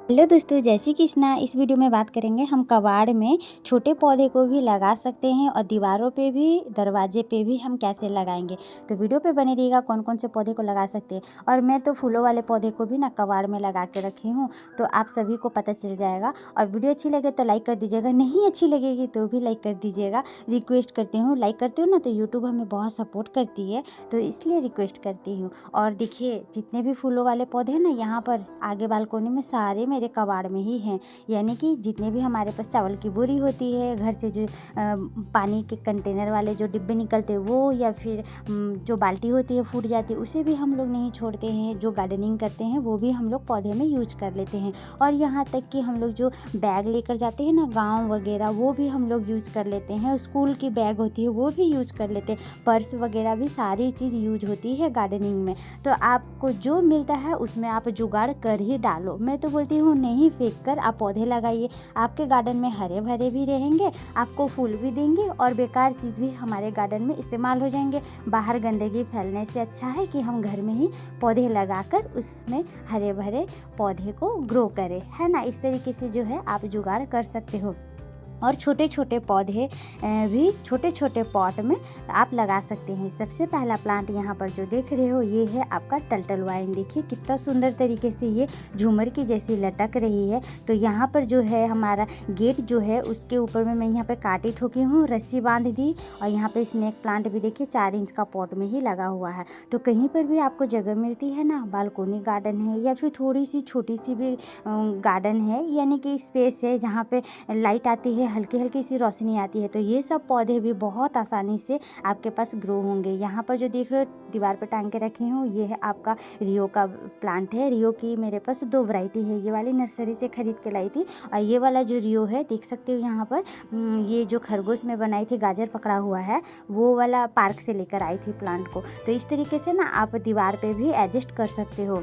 Hello दोस्तों, जय श्री कृष्णा। इस वीडियो में बात करेंगे हम कबाड़ में छोटे पौधे को भी लगा सकते हैं और दीवारों पे भी, दरवाजे पे भी हम कैसे लगाएंगे। तो वीडियो पे बने रहिएगा कौन कौन से पौधे को लगा सकते हैं। और मैं तो फूलों वाले पौधे को भी ना कबाड़ में लगा के रखी हूँ, तो आप सभी को पता चल जाएगा। और वीडियो अच्छी लगे तो लाइक कर दीजिएगा, नहीं अच्छी लगेगी तो भी लाइक कर दीजिएगा। रिक्वेस्ट करती हूँ, लाइक करती हूँ ना तो यूट्यूब हमें बहुत सपोर्ट करती है, तो इसलिए रिक्वेस्ट करती हूँ। और देखिए जितने भी फूलों वाले पौधे हैं ना, यहाँ पर आगे बालकोनी में सारे मेरे कबाड़ में ही हैं। यानी कि जितने भी हमारे पास चावल की बोरी होती है, घर से जो पानी के कंटेनर वाले जो डिब्बे निकलते हैं वो, या फिर जो बाल्टी होती है फूट जाती है उसे भी हम लोग नहीं छोड़ते हैं। जो गार्डनिंग करते हैं वो भी हम लोग पौधे में यूज कर लेते हैं। और यहाँ तक कि हम लोग जो बैग लेकर जाते हैं ना गाँव वगैरह, वो भी हम लोग यूज कर लेते हैं। स्कूल की बैग होती है वो भी यूज कर लेते हैं। पर्स वगैरह भी सारी चीज़ यूज होती है गार्डनिंग में। तो आपको जो मिलता है उसमें आप जुगाड़ कर ही डालो। मैं तो बोलती हूँ नहीं फेंक कर आप पौधे लगाइए, आपके गार्डन में हरे भरे भी रहेंगे, आपको फूल भी देंगे और बेकार चीज़ भी हमारे गार्डन में इस्तेमाल हो जाएंगे। बाहर गंदगी फैलने से अच्छा है कि हम घर में ही पौधे लगाकर उसमें हरे भरे पौधे को ग्रो करें, है ना। इस तरीके से जो है आप जुगाड़ कर सकते हो। और छोटे छोटे पौधे भी छोटे छोटे पॉट में आप लगा सकते हैं। सबसे पहला प्लांट यहाँ पर जो देख रहे हो ये है आपका टर्टल वाइन। देखिए कितना सुंदर तरीके से ये झूमर की जैसी लटक रही है। तो यहाँ पर जो है हमारा गेट जो है उसके ऊपर में मैं यहाँ पे कांटे ठोकी हूँ, रस्सी बांध दी। और यहाँ पे स्नेक प्लांट भी देखिए 4 इंच का पॉट में ही लगा हुआ है। तो कहीं पर भी आपको जगह मिलती है ना, बालकोनी गार्डन है या फिर थोड़ी सी छोटी सी भी गार्डन है, यानी कि स्पेस है जहाँ पे लाइट आती है, हल्की हल्की सी रोशनी आती है, तो ये सब पौधे भी बहुत आसानी से आपके पास ग्रो होंगे। यहाँ पर जो देख रहे हो दीवार पर टांग के रखी हूँ ये है आपका रियो का प्लांट है। रियो की मेरे पास 2 वैरायटी है, ये वाली नर्सरी से खरीद के लाई थी। और ये वाला जो रियो है देख सकते हो यहाँ पर ये जो खरगोश में बनाई थी, गाजर पकड़ा हुआ है, वो वाला पार्क से लेकर आई थी प्लांट को। तो इस तरीके से ना आप दीवार पे भी एडजस्ट कर सकते हो।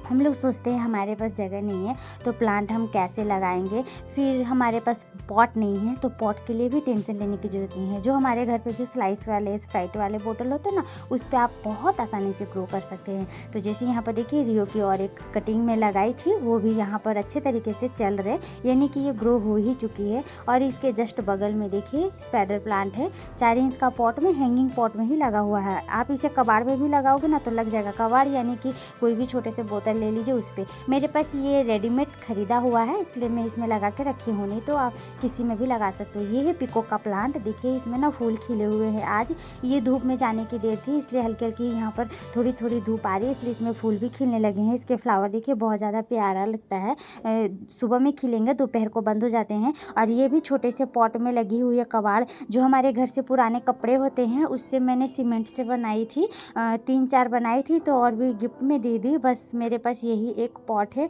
हम लोग सोचते हैं हमारे पास जगह नहीं है तो प्लांट हम कैसे लगाएंगे, फिर हमारे पास पॉट नहीं है तो पॉट के लिए भी टेंशन लेने की ज़रूरत नहीं है। जो हमारे घर पे जो स्लाइस वाले स्प्राइट वाले बोतल होते हैं ना, उस पर आप बहुत आसानी से ग्रो कर सकते हैं। तो जैसे यहाँ पर देखिए रियो की और एक कटिंग में लगाई थी, वो भी यहाँ पर अच्छे तरीके से चल रहे, यानी कि ये ग्रो हो ही चुकी है। और इसके जस्ट बगल में देखिए स्पाइडर प्लांट है, 4 इंच का पॉट में, हैंगिंग पॉट में ही लगा हुआ है। आप इसे कबाड़ में भी लगाओगे ना तो लग जाएगा। कबाड़ यानी कि कोई भी छोटे से बोतल ले लीजिए उस पर। मेरे पास ये रेडीमेड खरीदा हुआ है इसलिए मैं इसमें लगा के रखी हूँ, नहीं तो आप किसी में भी लगा सकते हो। ये है पिको का प्लांट, देखिए इसमें ना फूल खिले हुए हैं। आज ये धूप में जाने की देर थी इसलिए हल्की हल्की यहाँ पर थोड़ी थोड़ी धूप आ रही है, इसलिए इसमें फूल भी खिलने लगे हैं। इसके फ्लावर देखिए बहुत ज़्यादा प्यारा लगता है। सुबह में खिलेंगे, दोपहर को बंद हो जाते हैं। और ये भी छोटे से पॉट में लगी हुई है कबाड़, जो हमारे घर से पुराने कपड़े होते हैं उससे मैंने सीमेंट से बनाई थी, 3-4 बनाई थी तो और भी गिफ्ट में दे दी। बस मेरे पास यही एक पॉट है।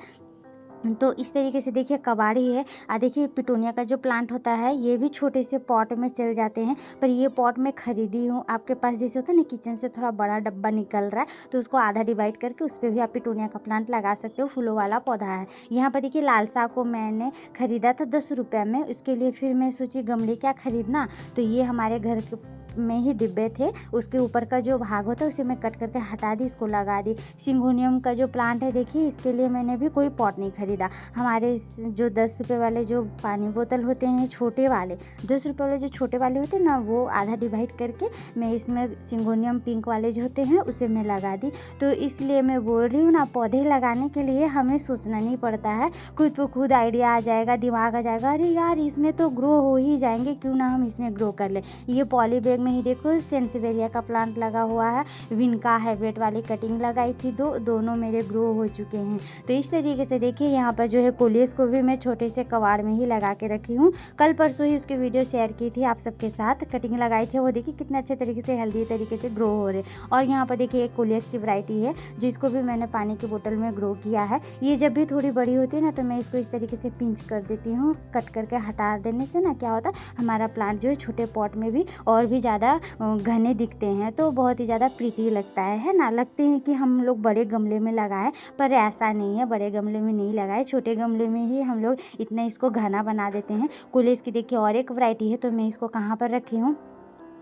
तो इस तरीके से देखिए कबाड़ ही है। देखिए पिटूनिया का जो प्लांट होता है ये भी छोटे से पॉट में चल जाते हैं, पर ये पॉट मैं खरीदी हूँ। आपके पास जैसे होता है ना किचन से थोड़ा बड़ा डब्बा निकल रहा है तो उसको आधा डिवाइड करके उस पर भी आप पिटूनिया का प्लांट लगा सकते हो। फूलों वाला पौधा है। यहाँ पर देखिए लाल साग को मैंने खरीदा था 10 रुपये में, उसके लिए फिर मैं सोची गमले क्या खरीदना, तो ये हमारे घर के में ही डिब्बे थे, उसके ऊपर का जो भाग होता है उसे मैं कट करके हटा दी, इसको लगा दी। सिंगोनियम का जो प्लांट है देखिए इसके लिए मैंने भी कोई पॉट नहीं खरीदा। हमारे जो 10 रुपये वाले जो पानी बोतल होते हैं छोटे वाले, 10 रुपये वाले जो छोटे वाले होते हैं ना, वो आधा डिवाइड करके मैं इसमें सिंगोनियम पिंक वाले जो होते हैं उसे मैं लगा दी। तो इसलिए मैं बोल रही हूँ ना, पौधे लगाने के लिए हमें सोचना नहीं पड़ता है, खुद को खुद आइडिया आ जाएगा, दिमाग आ जाएगा, अरे यार इसमें तो ग्रो हो ही जाएंगे, क्यों ना हम इसमें ग्रो कर ले। ये पॉली बैग में ही देखो सेंसवेरिया का प्लांट लगा हुआ है, विनका हाइब्रिड वाली कटिंग लगाई थी, दोनों मेरे ग्रो हो चुके हैं। तो इस तरीके से देखिए यहाँ पर जो है कोलियस को भी मैं छोटे से कबाड़ में ही लगा के रखी हूँ। कल परसों ही उसकी वीडियो शेयर की थी आप सबके साथ, कटिंग लगाई थी, वो देखिए कितने अच्छे तरीके से हेल्दी तरीके से ग्रो हो रहे। और यहाँ पर देखिए एक कोलियस की वैरायटी है जिसको भी मैंने पानी की बोतल में ग्रो किया है। ये जब भी थोड़ी बड़ी होती है ना तो मैं इसको इस तरीके से पिंच कर देती हूँ, कट करके हटा देने से ना क्या होता है हमारा प्लांट जो है छोटे पॉट में भी और भी ज़्यादा घने दिखते हैं, तो बहुत ही ज़्यादा प्रीटी लगता है ना। लगते हैं कि हम लोग बड़े गमले में लगाएं, पर ऐसा नहीं है, बड़े गमले में नहीं लगाए, छोटे गमले में ही हम लोग इतना इसको घना बना देते हैं। कोलियस की देखिए और एक वैरायटी है, तो मैं इसको कहाँ पर रखी हूँ,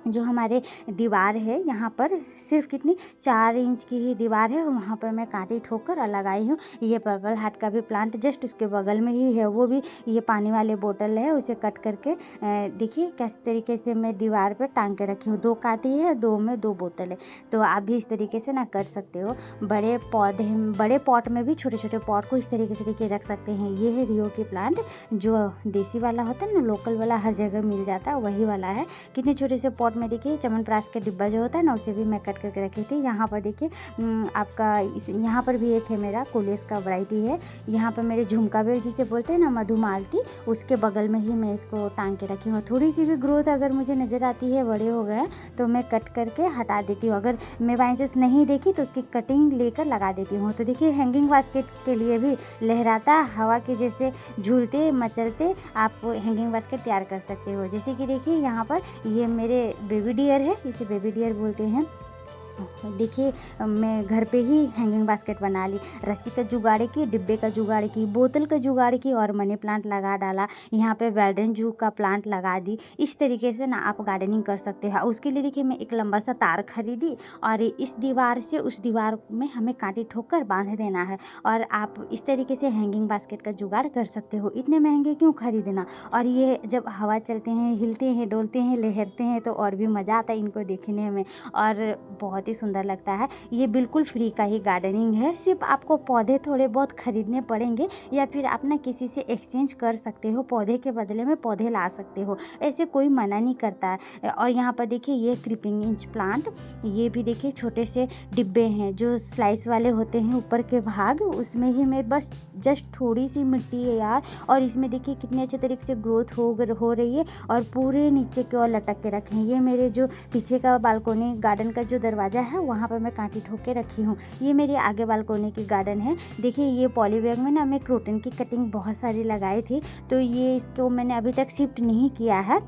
जो हमारे दीवार है यहाँ पर सिर्फ कितनी 4 इंच की ही दीवार है, वहाँ पर मैं कांटे ठोकर और लगाई हूँ। ये पर्पल हार्ट का भी प्लांट जस्ट उसके बगल में ही है, वो भी ये पानी वाले बोतल है, उसे कट करके देखिए किस तरीके से मैं दीवार पर टांग के रखी हूँ। 2 कांटे है, 2 में 2 बोतल है। तो आप भी इस तरीके से ना कर सकते हो। बड़े पौधे, बड़े पॉट में भी छोटे छोटे पॉट को इस तरीके से देखिए रख सकते हैं। ये है रियो की प्लांट, जो देसी वाला होता है ना, लोकल वाला हर जगह मिल जाता है, वही वाला है। कितने छोटे से पॉट में देखिए च्यवनप्राश का डिब्बा जो होता है ना, उसे भी मैं कट करके रखी थी। यहाँ पर देखिए आपका यहाँ पर भी एक है मेरा कोलियस का वैरायटी है। यहाँ पर मेरे झुमका बेल जिसे बोलते हैं ना, मधुमालती, उसके बगल में ही मैं इसको टांग के रखी हूँ। थोड़ी सी भी ग्रोथ अगर मुझे नज़र आती है, बड़े हो गए तो मैं कट करके हटा देती हूँ। अगर मैं बाई चांस नहीं देखी तो उसकी कटिंग लेकर लगा देती हूँ। तो देखिए हैंगिंग बास्केट के लिए भी लहराता हवा के जैसे झूलते मचलते आप हैंगिंग बास्केट तैयार कर सकते हो। जैसे कि देखिए यहाँ पर ये मेरे बेबी डियर है, इसे बेबी डियर बोलते हैं। देखिए मैं घर पे ही हैंगिंग बास्केट बना ली, रस्सी का जुगाड़ की, डिब्बे का जुगाड़ की, बोतल का जुगाड़ की और मनी प्लांट लगा डाला। यहाँ पे वेल्डेन जू का प्लांट लगा दी। इस तरीके से ना आप गार्डनिंग कर सकते हैं। उसके लिए देखिए मैं एक लंबा सा तार खरीदी और इस दीवार से उस दीवार में हमें कांटे ठोक कर बांध देना है। और आप इस तरीके से हैंगिंग बास्केट का जुगाड़ कर सकते हो। इतने महंगे क्यों खरीदना। और ये जब हवा चलते हैं, हिलते हैं, डोलते हैं, लहरते हैं तो और भी मज़ा आता है इनको देखने में और बहुत ही सुंदर लगता है। ये बिल्कुल फ्री का ही गार्डनिंग है। सिर्फ आपको पौधे थोड़े बहुत खरीदने पड़ेंगे या फिर आप ना किसी से एक्सचेंज कर सकते हो, पौधे के बदले में पौधे ला सकते हो, ऐसे कोई मना नहीं करता है। और यहाँ पर देखिए ये क्रीपिंग इंच प्लांट, ये भी देखिए छोटे से डिब्बे हैं जो स्लाइस वाले होते हैं ऊपर के भाग, उसमें ही मैं बस जस्ट थोड़ी सी मिट्टी है यार, और इसमें देखिए कितने अच्छे तरीके से ग्रोथ हो रही है और पूरे नीचे की ओर लटक के रखे हैं। ये मेरे जो पीछे का बालकोनी गार्डन का जो दरवाज़ा है वहाँ पर मैं कांटे ठोक के रखी हूँ। ये मेरी आगे बालकोनी की गार्डन है। देखिए ये पॉली बैग में ना मैं क्रोटन की कटिंग बहुत सारी लगाई थी, तो ये इसको मैंने अभी तक शिफ्ट नहीं किया है,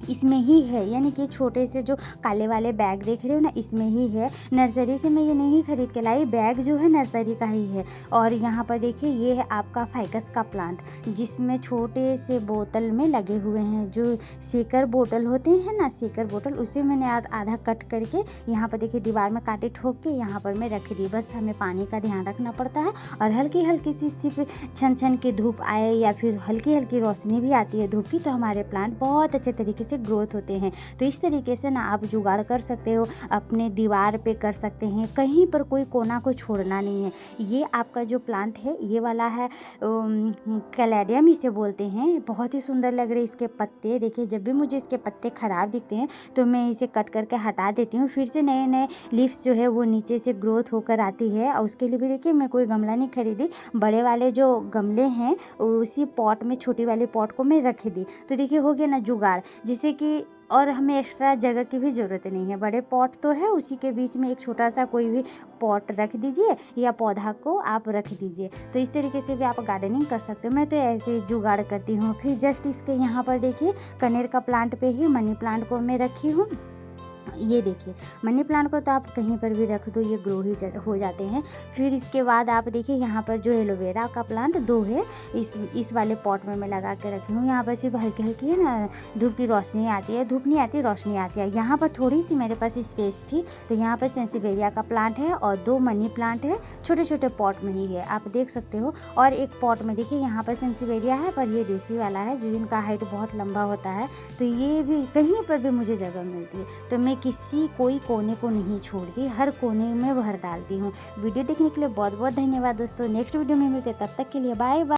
इसमें ही है। यानी कि छोटे से जो काले वाले बैग देख रहे हो ना, इसमें ही है। नर्सरी से मैं ये नहीं खरीद के लाई, बैग जो है नर्सरी का ही है। और यहाँ पर देखिए ये है आपका फाइकस का प्लांट, जिसमें छोटे से बोतल में लगे हुए हैं। जो शेकर बोतल होते हैं ना, शेकर बोतल, उसे मैंने आधा कट करके यहाँ पर देखिए दीवार में कांटे ठोक के यहाँ पर मैं रख दी। बस हमें पानी का ध्यान रखना पड़ता है और हल्की हल्की सी सिर्फ छन छन की धूप आए या फिर हल्की हल्की रोशनी भी आती है धूप की, तो हमारे प्लांट बहुत अच्छे तरीके से ग्रोथ होते हैं। तो इस तरीके से ना आप जुगाड़ कर सकते हो, अपने दीवार पे कर सकते हैं, कहीं पर कोई कोना को छोड़ना नहीं है। ये आपका जो प्लांट है ये वाला है कैलेडियम इसे बोलते हैं। बहुत ही सुंदर लग रहे इसके पत्ते। देखिए जब भी मुझे इसके पत्ते खराब दिखते हैं तो मैं इसे कट करके हटा देती हूँ, फिर से नए नए लीव्स जो है वो नीचे से ग्रोथ होकर आती है। और उसके लिए भी देखिए मैं कोई गमला नहीं खरीदी, बड़े वाले जो गमले हैं उसी पॉट में, छोटी वाले पॉट को मैं रख दी। तो देखिए हो गया ना जुगाड़, जिससे कि और हमें एक्स्ट्रा जगह की भी ज़रूरत नहीं है। बड़े पॉट तो है, उसी के बीच में एक छोटा सा कोई भी पॉट रख दीजिए या पौधा को आप रख दीजिए। तो इस तरीके से भी आप गार्डनिंग कर सकते हो। मैं तो ऐसे ही जुगाड़ करती हूँ। फिर जस्ट इसके यहाँ पर देखिए कनेर का प्लांट पे ही मनी प्लांट को मैं रखी हूँ। ये देखिए मनी प्लांट को तो आप कहीं पर भी रख दो, ये ग्रो ही हो जाते हैं। फिर इसके बाद आप देखिए यहाँ पर जो एलोवेरा का प्लांट 2 है, इस वाले पॉट में मैं लगा के रखी हूँ। यहाँ पर सिर्फ हल्की हल्की है ना धूप की रोशनी आती है, धूप नहीं आती रोशनी आती है। यहाँ पर थोड़ी सी मेरे पास स्पेस थी तो यहाँ पर सेंसिवेरिया का प्लांट है और 2 मनी प्लांट है, छोटे छोटे पॉट में ही है, आप देख सकते हो। और एक पॉट में देखिए यहाँ पर सेंसिवेरिया है, पर ये देसी वाला है जिनका हाइट बहुत लंबा होता है, तो ये भी कहीं पर भी मुझे जगह मिलती है तो मैं कोई कोने को नहीं छोड़ती, हर कोने में भर डालती हूँ। वीडियो देखने के लिए बहुत बहुत धन्यवाद दोस्तों। नेक्स्ट वीडियो में मिलते, तब तक के लिए बाय बाय।